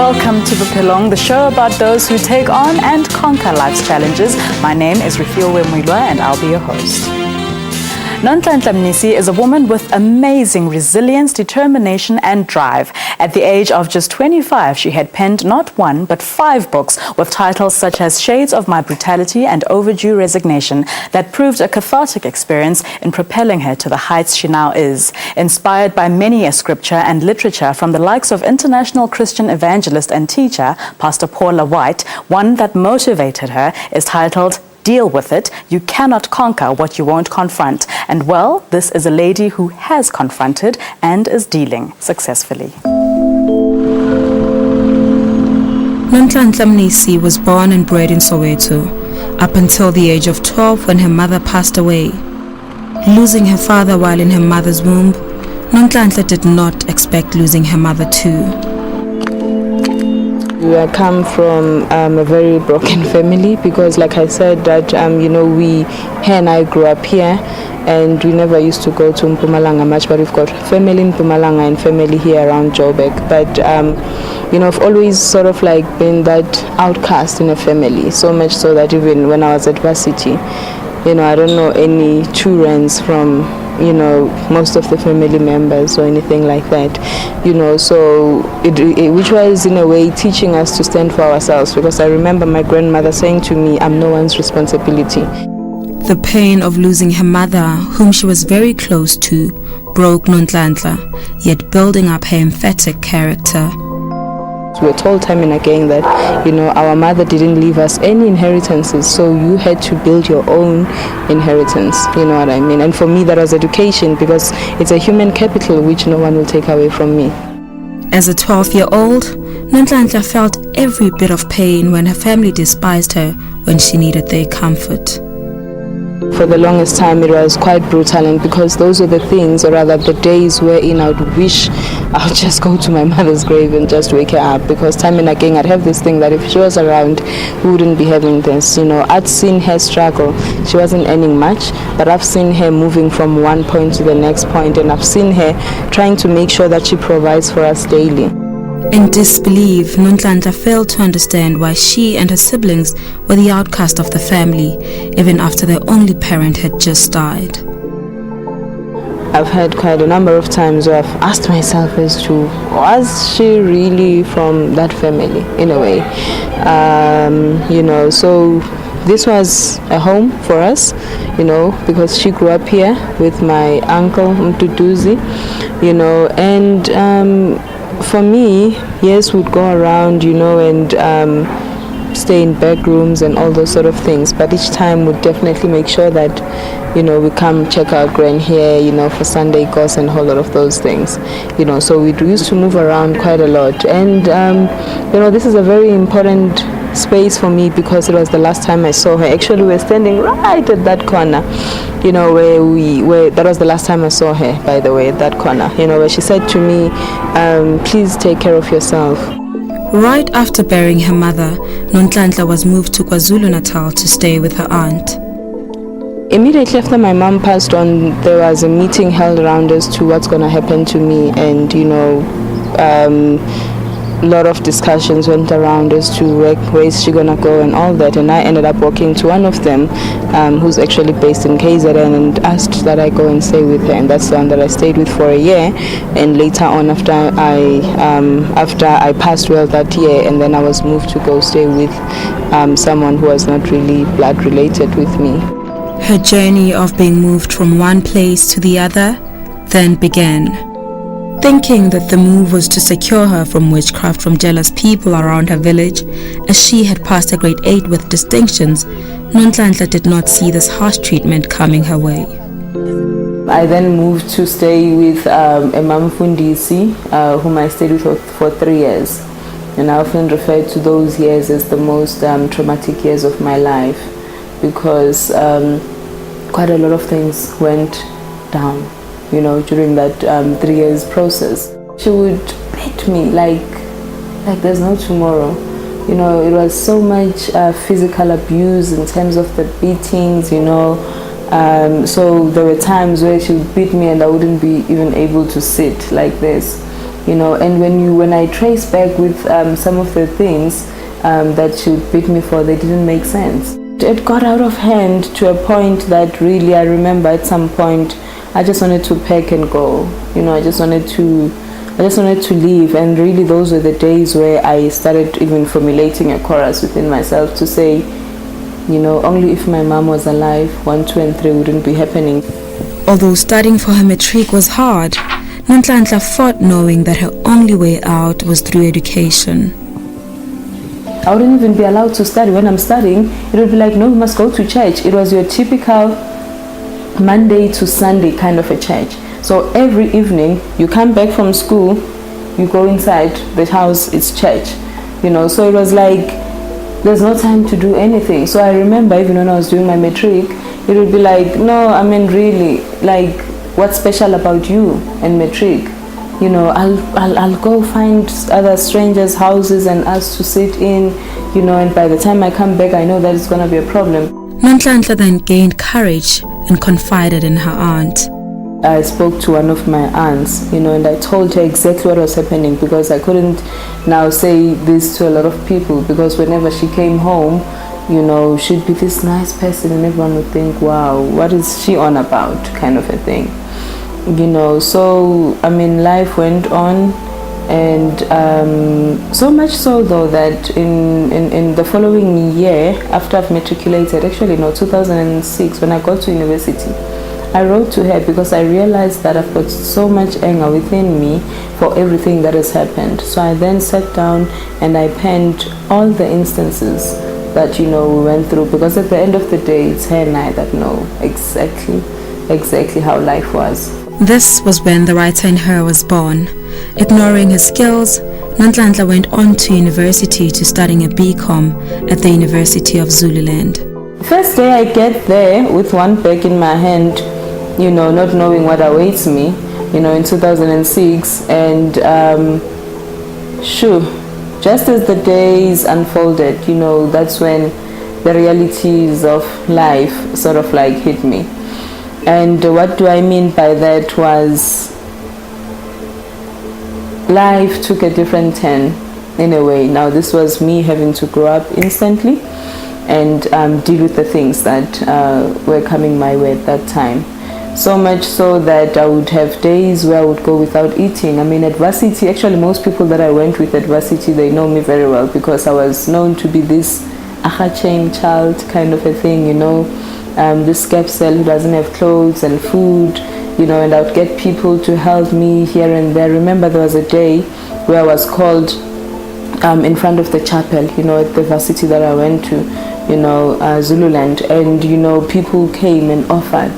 Welcome to Bophelong, the show about those who take on and conquer life's challenges. My name is Rufio Wemwilwa and I'll be your host. Nonhlanhla Mnisi is a woman with amazing resilience, determination and drive. At the age of just 25, she had penned not one but 5 books with titles such as Shades of My Brutality and Overdue Resignation that proved a cathartic experience in propelling her to the heights she now is. Inspired by many a scripture and literature from the likes of international Christian evangelist and teacher, Pastor Paula White, one that motivated her is titled Deal With It, You Cannot Conquer What You Won't Confront. And well, this is a lady who has confronted and is dealing successfully. Nonhlanhla Mnisi was born and bred in Soweto, up until the age of 12 when her mother passed away. Losing her father while in her mother's womb, Nonhlanhla did not expect losing her mother too. I come from a very broken family because, like I said, that her and I grew up here, and we never used to go to Mpumalanga much. But we've got family in Mpumalanga and family here around Joburg. But I've always sort of like been that outcast in a family. So much so that even when I was at varsity, I don't know any children from most of the family members or anything like that, so which was in a way teaching us to stand for ourselves, because I remember my grandmother saying to me, I'm no one's responsibility. The pain of losing her mother, whom she was very close to, broke Nonhlanhla, yet building up her emphatic character. We were told time and again that, our mother didn't leave us any inheritances, so you had to build your own inheritance, you know what I mean? And for me, that was education, because it's a human capital which no one will take away from me. As a 12-year-old, Nonhlanhla felt every bit of pain when her family despised her when she needed their comfort. For the longest time, it was quite brutal, and because those were the things, or rather the days wherein I would wish I would just go to my mother's grave and just wake her up, because time and again I'd have this thing that if she was around, we wouldn't be having this. I'd seen her struggle. She wasn't earning much, but I've seen her moving from one point to the next point, and I've seen her trying to make sure that she provides for us daily. In disbelief, Nonhlanhla failed to understand why she and her siblings were the outcast of the family, even after their only parent had just died. I've had quite a number of times where I've asked myself as to, was she really from that family, in a way? So this was a home for us, because she grew up here with my uncle, Mtuduzi, and for me, yes, we'd go around, and stay in back rooms and all those sort of things. But each time we'd definitely make sure that, we come check our gran here, for Sunday course and a whole lot of those things. So we used to move around quite a lot. And, this is a very important space for me because it was the last time I saw her. Actually, we were standing right at that corner, where that was the last time I saw her, by the way, at that corner, where she said to me, please take care of yourself. Right after burying her mother, Nonhlanhla was moved to KwaZulu-Natal to stay with her aunt. Immediately after my mom passed on, there was a meeting held around as to what's going to happen to me, and a lot of discussions went around as to where is she gonna go and all that, and I ended up walking to one of them who's actually based in KZN, and asked that I go and stay with her, and that's the one that I stayed with for a year. And later on, after I passed well that year, and then I was moved to go stay with someone who was not really blood related with me. Her journey of being moved from one place to the other then began. Thinking that the move was to secure her from witchcraft from jealous people around her village, as she had passed her grade 8 with distinctions, Nonhlanhla did not see this harsh treatment coming her way. I then moved to stay with a Mamfundisi, whom I stayed with for 3 years. And I often refer to those years as the most traumatic years of my life, because quite a lot of things went down. During that 3 years process. She would beat me like there's no tomorrow. It was so much physical abuse in terms of the beatings, So there were times where she would beat me and I wouldn't be even able to sit like this. And when I trace back with some of the things that she beat me for, they didn't make sense. It got out of hand to a point that really I remember at some point I just wanted to pack and go. I just wanted to leave, and really those were the days where I started even formulating a chorus within myself to say, only if my mom was alive, 1, 2, and 3 wouldn't be happening. Although studying for her matric was hard, Nonhlanhla fought knowing that her only way out was through education. I wouldn't even be allowed to study. When I'm studying, it would be like, no, you must go to church. It was your typical Monday to Sunday kind of a church. So every evening, you come back from school, you go inside the house, it's church. So it was like, there's no time to do anything. So I remember even when I was doing my matric, it would be like, no, really, like, what's special about you and matric? I'll go find other strangers' houses and ask to sit in, and by the time I come back, I know that it's going to be a problem. Nonhlanhla then gained courage and confided in her aunt. I spoke to one of my aunts, and I told her exactly what was happening, because I couldn't now say this to a lot of people, because whenever she came home, she'd be this nice person and everyone would think, wow, what is she on about, kind of a thing. So life went on, and so much so though that in the following year, after I've matriculated, actually no, 2006, when I got to university, I wrote to her because I realized that I've got so much anger within me for everything that has happened. So I then sat down and I penned all the instances that we went through, because at the end of the day, it's her and I that know exactly how life was. This was when the writer in her was born. Ignoring her skills, Nonhlanhla went on to university to studying a BCom at the University of Zululand. First day I get there with one bag in my hand, not knowing what awaits me, in 2006, and just as the days unfolded, that's when the realities of life sort of like hit me. And what do I mean by that was life took a different turn in a way. Now this was me having to grow up instantly and deal with the things that were coming my way at that time. So much so that I would have days where I would go without eating. At varsity, actually most people that I went with at varsity, they know me very well, because I was known to be this chain child kind of a thing, this capsule who doesn't have clothes and food, and I would get people to help me here and there. Remember there was a day where I was called in front of the chapel, at the varsity that I went to, Zululand, and people came and offered,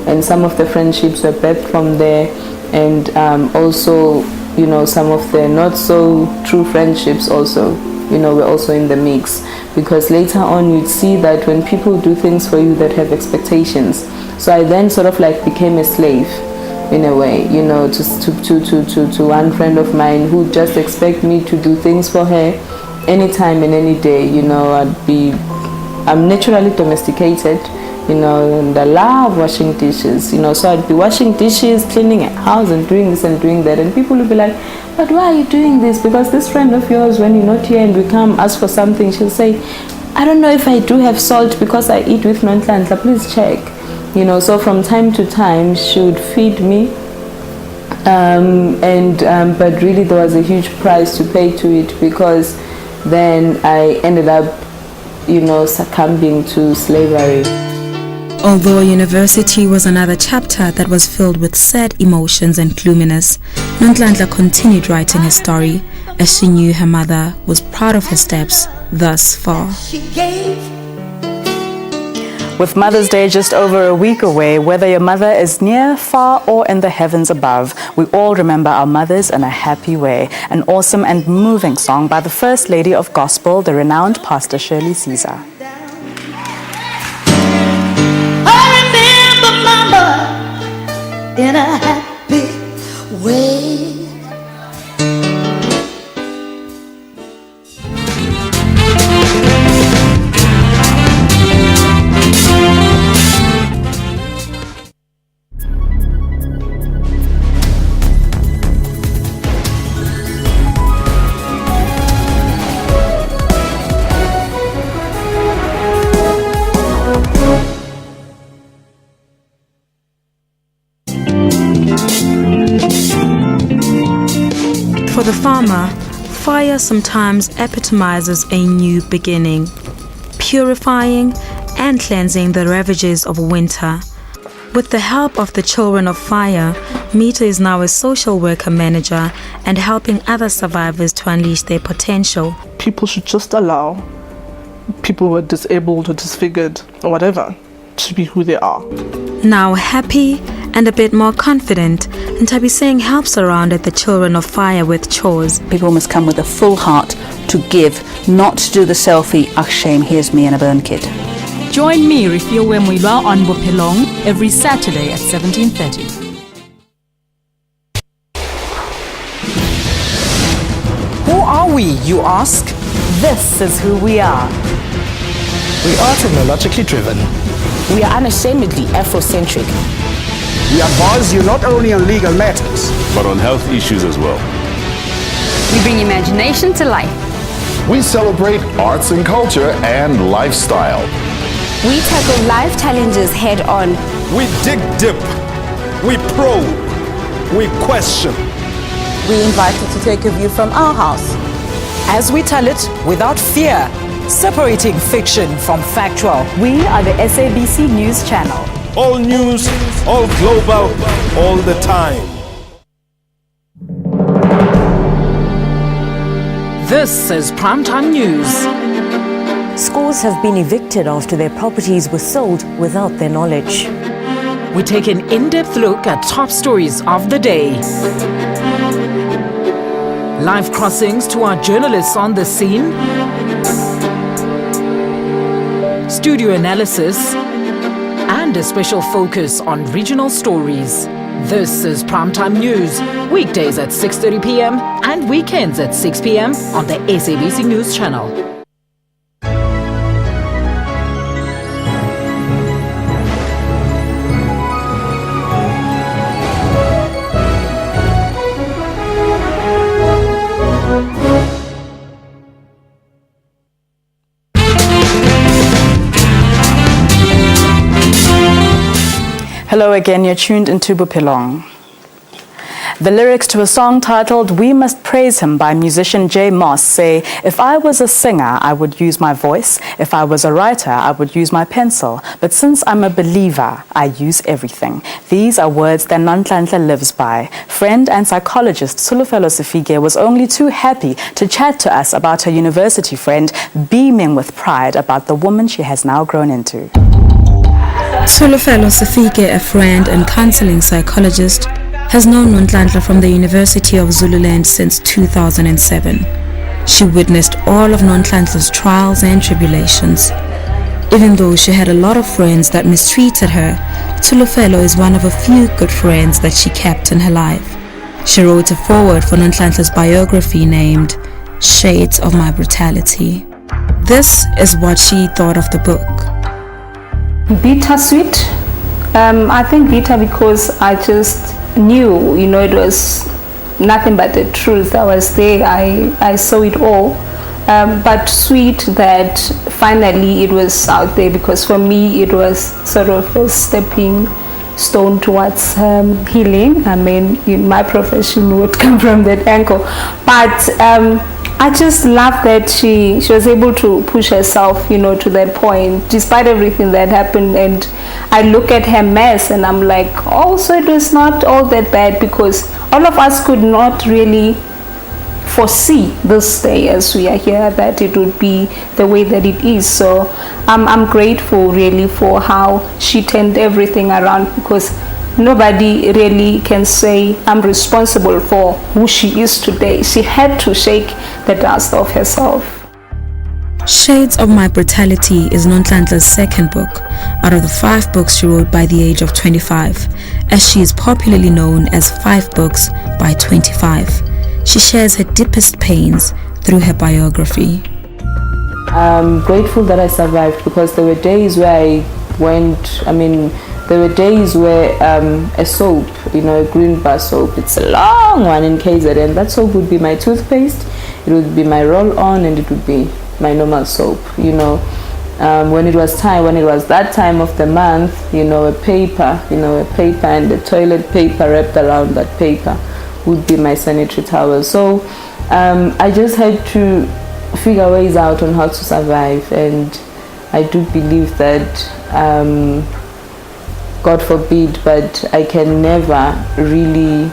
and some of the friendships were birthed from there, and also some of the not so true friendships also were also in the mix, because later on you'd see that when people do things for you that have expectations. So I then sort of like became a slave in a way, to one friend of mine who just expect me to do things for her anytime and any day. I'm naturally domesticated, and I love washing dishes, so I'd be washing dishes, cleaning a house and doing this and doing that, and people would be like, but why are you doing this? Because this friend of yours, when you're not here and we come ask for something, she'll say, I don't know if I do have salt because I eat with Nonhlanhla, please check. So from time to time she would feed me, but really there was a huge price to pay to it, because then I ended up succumbing to slavery. Although university was another chapter that was filled with sad emotions and gloominess, Nonhlanhla continued writing her story, as she knew her mother was proud of her steps thus far. With Mother's Day just over a week away, whether your mother is near, far, or in the heavens above, we all remember our mothers in a happy way. An awesome and moving song by the First Lady of Gospel, the renowned Pastor Shirley Caesar. In a happy way. the farmer, fire sometimes epitomizes a new beginning, purifying and cleansing the ravages of winter. With the help of the Children of Fire, Mita is now a social worker manager and helping other survivors to unleash their potential. People should just allow people who are disabled or disfigured or whatever to be who they are. Now happy and a bit more confident, Ntabi Singh helps around at the Children of Fire with chores. People must come with a full heart to give, not to do the selfie, ach shame, here's me and a burn kid. Join me, Refio Wemwilwa, on Bophelong every Saturday at 17:30. Who are we, you ask? This is who we are. We are technologically driven. We are unashamedly Afrocentric. We advise you not only on legal matters, but on health issues as well. We bring imagination to life. We celebrate arts and culture and lifestyle. We tackle life challenges head on. we dig deep, we probe, we question. We invite you to take a view from our house as we tell it without fear, separating fiction from factual. We are the SABC News Channel. All news, all global, all the time. This is Primetime News. Scores have been evicted after their properties were sold without their knowledge. We take an in-depth look at top stories of the day. Live crossings to our journalists on the scene. Studio analysis. And a special focus on regional stories. This is Primetime News, weekdays at 6:30 p.m. and weekends at 6 p.m. on the SABC News Channel. Hello again, you're tuned into Bophelong. The lyrics to a song titled We Must Praise Him by musician J. Moss say, if I was a singer, I would use my voice. If I was a writer, I would use my pencil. But since I'm a believer, I use everything. These are words that Nhlanhla lives by. Friend and psychologist Sulufelo Sefige was only too happy to chat to us about her university friend, beaming with pride about the woman she has now grown into. Sulufelo Sefige, a friend and counseling psychologist, has known Nhlanhla from the University of Zululand since 2007. She witnessed all of Nhlanhla's trials and tribulations. Even though she had a lot of friends that mistreated her, Sulufelo is one of a few good friends that she kept in her life. She wrote a foreword for Nhlanhla's biography named Shades of My Brutality. This is what she thought of the book. Bittersweet. I think bitter because I just knew, it was nothing but the truth. I was there, I saw it all. But sweet that finally it was out there, because for me it was sort of a stepping stone towards healing. I mean, my profession would come from that angle. But I just love that she was able to push herself, to that point, despite everything that happened. And I look at her mess and I'm like, oh, so it was not all that bad, because all of us could not really foresee this day as we are here, that it would be the way that it is. So I'm grateful really for how she turned everything around, because nobody really can say I'm responsible for who she is today. She had to shake the dust off herself. Shades of My Brutality is Nhlanhla's second book out of the 5 books she wrote by the age of 25, as she is popularly known as 5 books by 25. She shares her deepest pains through her biography. I'm grateful that I survived, because there were days where there were days where a soap, a green bar soap, it's a long one in KZN, that soap would be my toothpaste, it would be my roll-on, and it would be my normal soap. When it was that time of the month, a paper and the toilet paper wrapped around that paper would be my sanitary towels. So I just had to figure ways out on how to survive, and I do believe that God forbid, but I can never really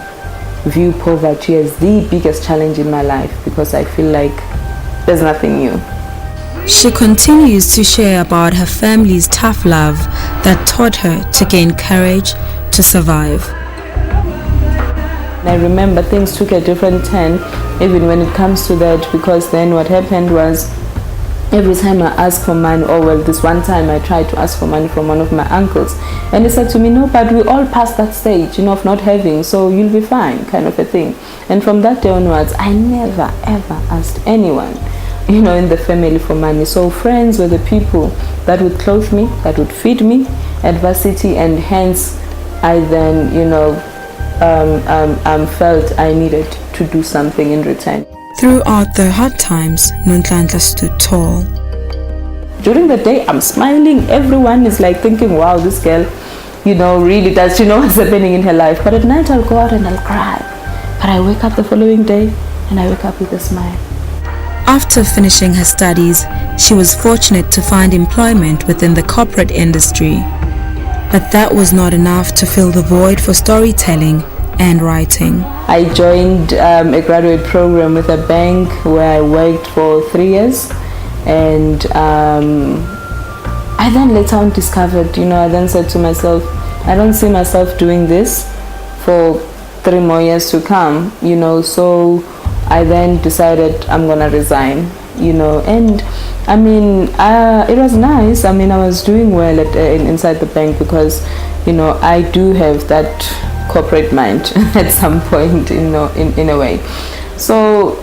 view poverty as the biggest challenge in my life, because I feel like there's nothing new. She continues to share about her family's tough love that taught her to gain courage to survive. I remember things took a different turn even when it comes to that, because then what happened was, every time I asked for money, this one time I tried to ask for money from one of my uncles, and he said to me, no, but we all passed that stage, of not having, so you'll be fine, kind of a thing. And from that day onwards, I never ever asked anyone, in the family for money. So friends were the people that would clothe me, that would feed me, adversity, and hence I then, felt I needed to do something in return. Throughout the hard times, Nonhlanhla stood tall. During the day, I'm smiling. Everyone is like thinking, wow, this girl, really does, what's happening in her life. But at night, I'll go out and I'll cry. But I wake up the following day and I wake up with a smile. After finishing her studies, she was fortunate to find employment within the corporate industry. But that was not enough to fill the void for storytelling and writing. I joined a graduate program with a bank where I worked for 3 years, and I then later on discovered, I then said to myself, I don't see myself doing this for 3 more years to come, so I then decided I'm gonna resign, and it was nice. I was doing well inside the bank, because I do have that corporate mind at some point, in a way. So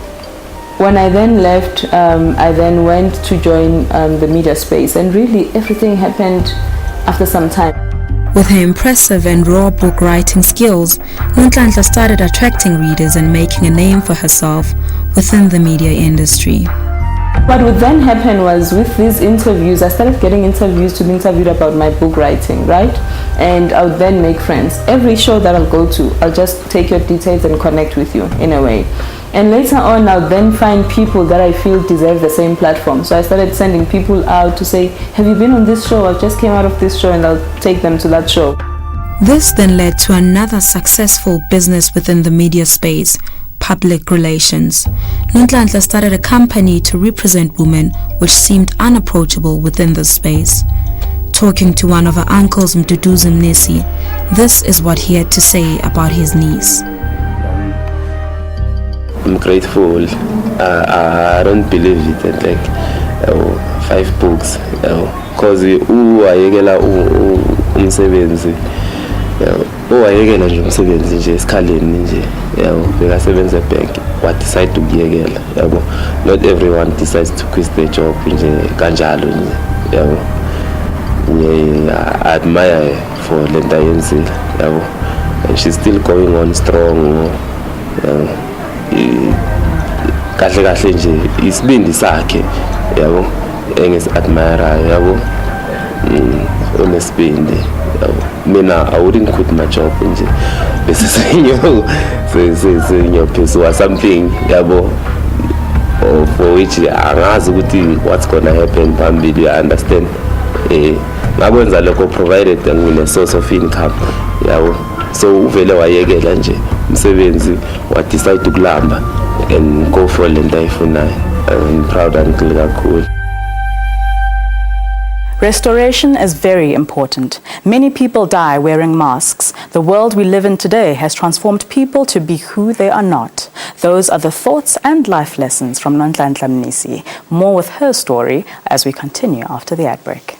when I then left, I then went to join the media space, and really everything happened after some time. With her impressive and raw book writing skills, Nonhlanhla started attracting readers and making a name for herself within the media industry. What would then happen was, with these interviews, I started getting interviews to be interviewed about my book writing, right? And I would then make friends. Every show that I'll go to, I'll just take your details and connect with you in a way. And later on, I'll then find people that I feel deserve the same platform. So I started sending people out to say, have you been on this show? I just came out of this show, and I'll take them to that show. This then led to another successful business within the media space, public relations. Nonhlanhla started a company to represent women which seemed unapproachable within this space. Talking to one of her uncles, Mduduzi Mnisi, this is what he had to say about his niece. I'm grateful. I don't believe it. And 5 books, because ayekela umsebenzi, ayekela nje umsebenzi nje esikhaleni nje, bekasebenza bank, what decide to kuyekela, not everyone decides to quit their job nje kanjalo nje, I admire her for lenta yenzile, and she's still going on strong, kahle kahle nje isibindi sakhe, engisi admire, unesibindi. Mina, I wouldn't quit my job nje bese pursue something, for which angazi ukuthi what's gonna happen phambili. I understand ngakwenza lokho provided ngine source of income, so uvele wayekela nje umsebenzi, wa decide ukulamba and go for lento ayifunayo. I'm proud uncle kakhulu. Restoration is very important. Many people die wearing masks. The world we live in today has transformed people to be who they are not. Those are the thoughts and life lessons from Nonhlanhla Mnisi. More with her story as we continue after the ad break.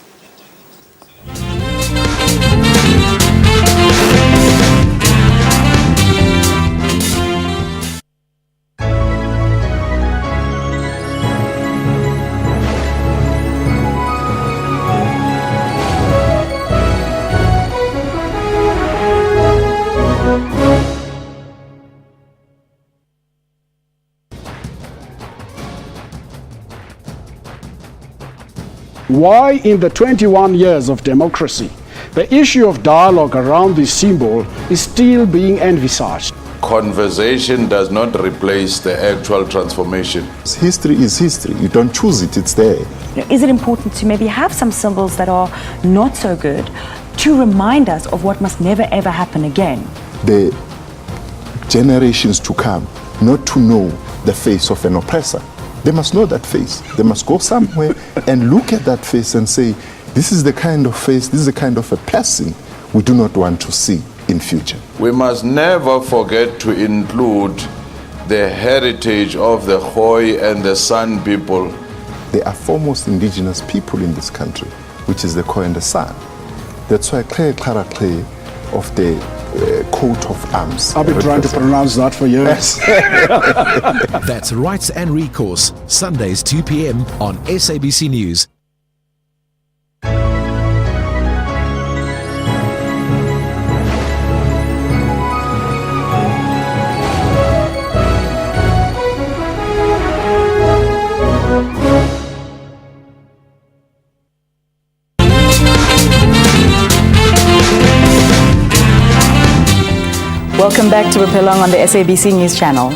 Why, in the 21 years of democracy, the issue of dialogue around this symbol is still being envisaged? conversation does not replace the actual transformation. History is history. You don't choose it, it's there. Is it important to maybe have some symbols that are not so good to remind us of what must never ever happen again? The generations to come not to know the face of an oppressor. They must know that face. They must go somewhere and look at that face and say, this is the kind of face, this is the kind of a person we do not want to see in future. We must never forget to include the heritage of the Khoi and the San people. They are foremost indigenous people in this country, which is the Khoi and the San. That's why Clay of the coat of arms. I've been trying to pronounce that for years. That's Rights and Recourse, Sundays 2 p.m. on SABC News. Welcome back to Bophelong on the SABC News Channel.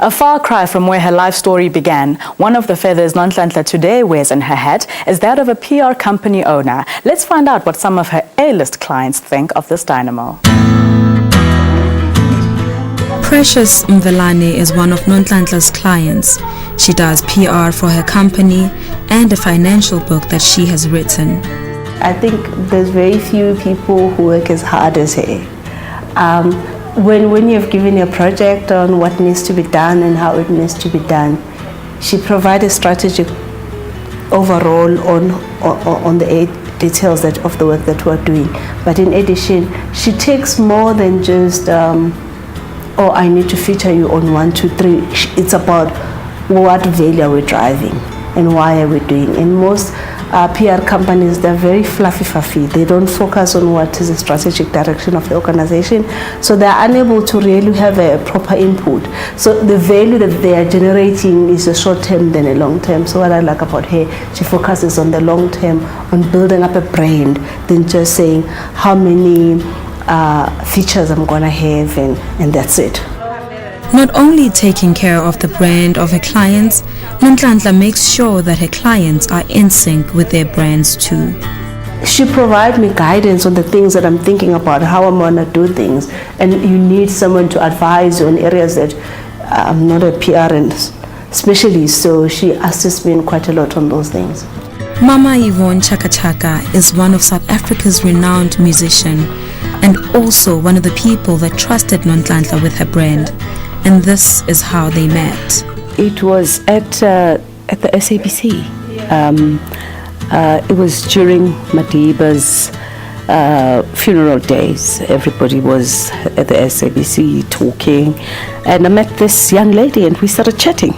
A far cry from where her life story began, one of the feathers Nonhlanhla today wears in her hat is that of a PR company owner. Let's find out what some of her A-list clients think of this dynamo. Precious Mvelane is one of Nonhlanhla's clients. She does PR for her company and a financial book that she has written. I think there's very few people who work as hard as her. When you've given a project on what needs to be done and how it needs to be done, she provides a strategic overall on the details of the work that we're doing. But in addition, she takes more than just, I need to feature you on 1, 2, 3. It's about what value are we driving and why are we doing. And most PR companies, they're very fluffy. They don't focus on what is the strategic direction of the organization. So they're unable to really have a proper input. So the value that they are generating is a short term than a long term. So what I like about her, she focuses on the long term, on building up a brand, than just saying how many features I'm gonna have and that's it. Not only taking care of the brand of her clients, Nonhlanhla makes sure that her clients are in sync with their brands too. She provides me guidance on the things that I'm thinking about, how I'm gonna do things, and you need someone to advise you on areas that I'm not a PR specialist, so she assists me in quite a lot on those things. Mama Yvonne Chaka Chaka is one of South Africa's renowned musician and also one of the people that trusted Nonhlanhla with her brand. And this is how they met. It was at the SABC. It was during Madiba's funeral days. Everybody was at the SABC talking, and I met this young lady and we started chatting.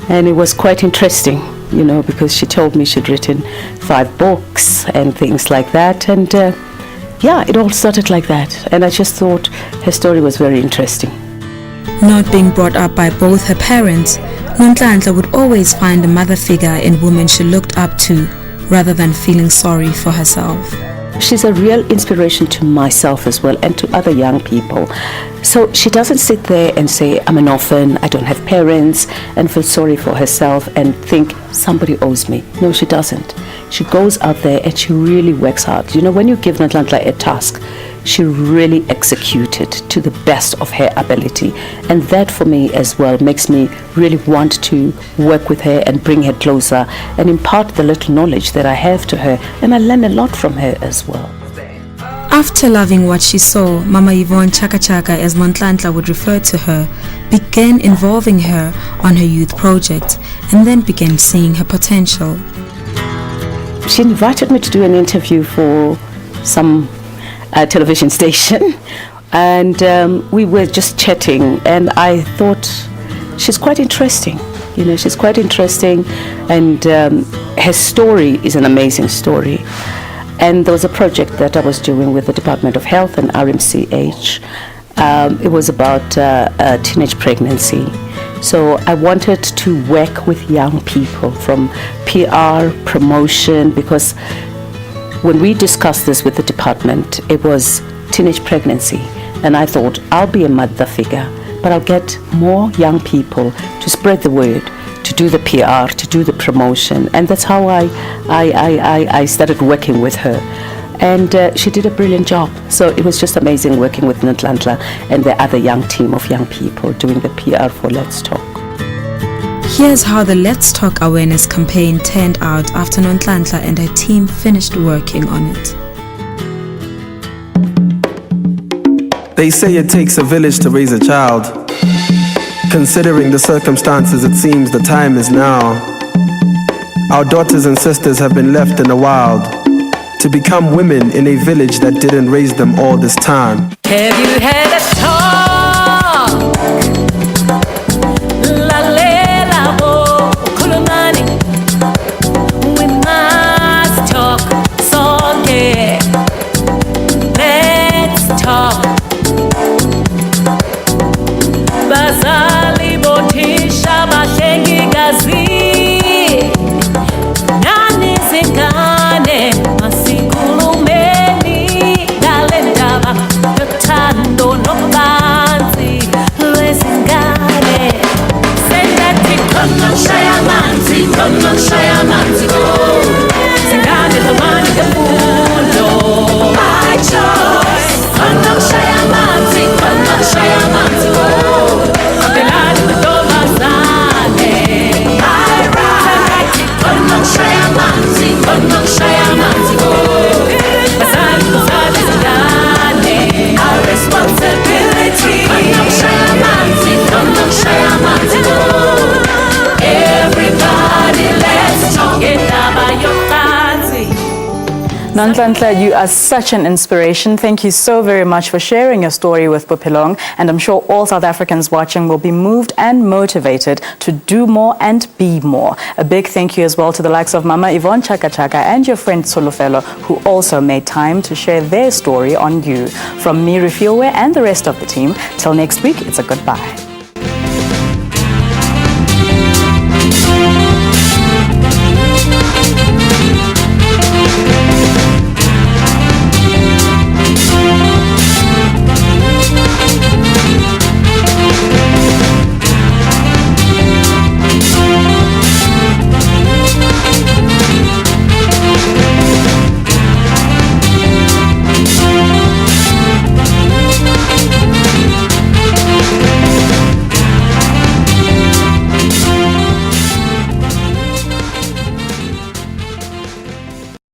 And it was quite interesting, you know, because she told me she'd written 5 books and things like that. And it all started like that. And I just thought her story was very interesting. Not being brought up by both her parents, Nonhlanhla would always find a mother figure in women she looked up to, rather than feeling sorry for herself. She's a real inspiration to myself as well and to other young people. So she doesn't sit there and say, I'm an orphan, I don't have parents, and feel sorry for herself and think somebody owes me. No, she doesn't. She goes out there and she really works hard. You know, when you give Nonhlanhla a task, she really executed to the best of her ability. And that for me as well makes me really want to work with her and bring her closer and impart the little knowledge that I have to her. And I learn a lot from her as well. After loving what she saw, Mama Yvonne Chaka Chaka, as Nonhlanhla would refer to her, began involving her on her youth project and then began seeing her potential. She invited me to do an interview for some television station, and we were just chatting, and I thought she's quite interesting. You know, she's quite interesting, and her story is an amazing story. And there was a project that I was doing with the Department of Health and RMCH. It was about teenage pregnancy. So I wanted to work with young people from PR, promotion, because when we discussed this with the department, it was teenage pregnancy. And I thought, I'll be a mother figure, but I'll get more young people to spread the word, to do the PR, to do the promotion. And that's how I started working with her. And she did a brilliant job. So it was just amazing working with Nhlanhla and the other young team of young people doing the PR for Let's Talk. Here's how the Let's Talk awareness campaign turned out after Nhlanhla and her team finished working on it. They say it takes a village to raise a child. Considering the circumstances, it seems the time is now. Our daughters and sisters have been left in the wild to become women in a village that didn't raise them all this time. Have you had a talk? La lela bo kulumani. We must talk. Sonke. Let's talk. Bazali botisha bashengi gazi. Nani zingane masikulumeni dalendaba yothando nobanzi lwezingane. Sengathi khona shaya manzi go. Zingane zamani ngemfundo. My choice. Khona shaya manzi go. Our responsibility. Everybody, let's talk. Nhlanhla, you are such an inspiration. Thank you so very much for sharing your story with Bophelong, and I'm sure all South Africans watching will be moved and motivated to do more and be more. A big thank you as well to the likes of Mama Yvonne Chaka Chaka and your friend Solofelo, who also made time to share their story on you. From me, Refielwe, and the rest of the team, till next week, it's a goodbye.